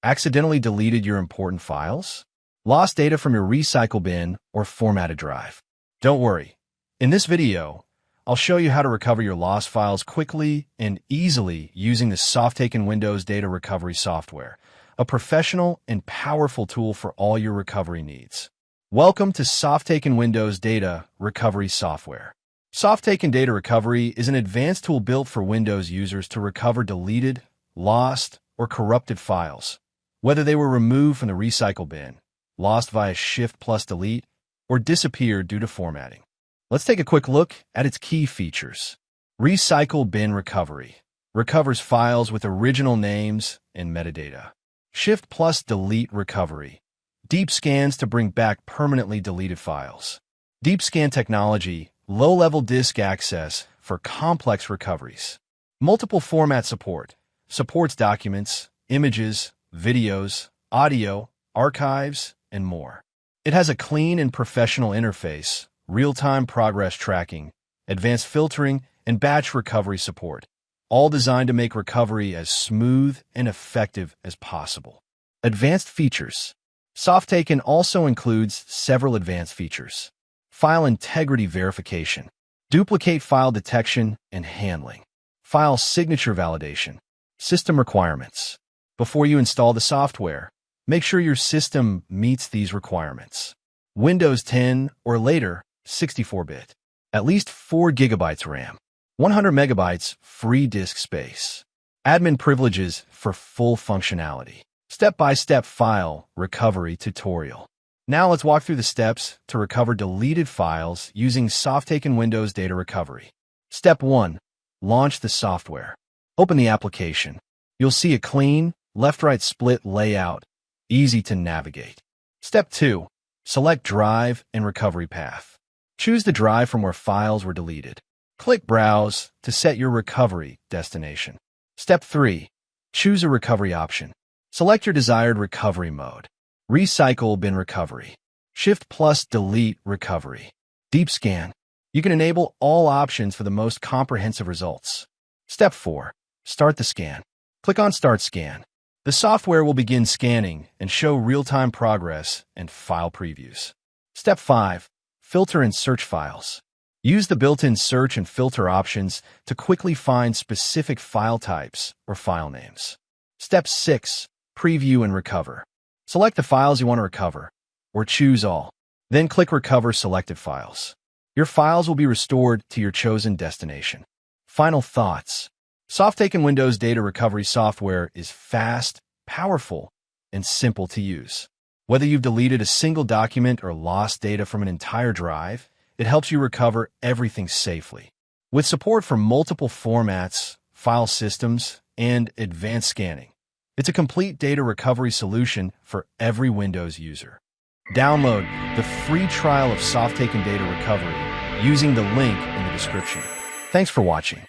Accidentally deleted your important files? Lost data from your recycle bin or formatted drive? Don't worry. In this video, I'll show you how to recover your lost files quickly and easily using the Softaken Windows Data Recovery software, a professional and powerful tool for all your recovery needs. Welcome to Softaken Windows Data Recovery software. Softaken Data Recovery is an advanced tool built for Windows users to recover deleted, lost, or corrupted files, whether they were removed from the recycle bin, lost via Shift+Delete, or disappeared due to formatting. Let's take a quick look at its key features. Recycle Bin Recovery recovers files with original names and metadata. Shift+Delete Recovery deep scans to bring back permanently deleted files. Deep scan technology, low-level disk access for complex recoveries. Multiple format support supports documents, images, videos, audio, archives, and more. It has a clean and professional interface, real-time progress tracking, advanced filtering, and batch recovery support, all designed to make recovery as smooth and effective as possible. Advanced features. Softaken also includes several advanced features. File integrity verification, duplicate file detection and handling, file signature validation, system requirements. Before you install the software, make sure your system meets these requirements. Windows 10 or later, 64-bit. At least 4 GB RAM. 100 MB free disk space. Admin privileges for full functionality. Step-by-step file recovery tutorial. Now let's walk through the steps to recover deleted files using Softaken Windows Data Recovery. Step 1. Launch the software. Open the application. You'll see a clean, left-right split layout, easy to navigate. Step 2. Select Drive and Recovery Path. Choose the drive from where files were deleted. Click Browse to set your recovery destination. Step 3. Choose a recovery option. Select your desired recovery mode. Recycle Bin Recovery. Shift+Delete Recovery. Deep Scan. You can enable all options for the most comprehensive results. Step 4. Start the scan. Click on Start Scan. The software will begin scanning and show real-time progress and file previews. Step 5. Filter and search files. Use the built-in search and filter options to quickly find specific file types or file names. Step 6. Preview and recover. Select the files you want to recover, or choose all. Then click Recover Selected Files. Your files will be restored to your chosen destination. Final thoughts. Softaken Windows Data Recovery software is fast, powerful, and simple to use. Whether you've deleted a single document or lost data from an entire drive, it helps you recover everything safely. With support for multiple formats, file systems, and advanced scanning, it's a complete data recovery solution for every Windows user. Download the free trial of Softaken Data Recovery using the link in the description. Thanks for watching.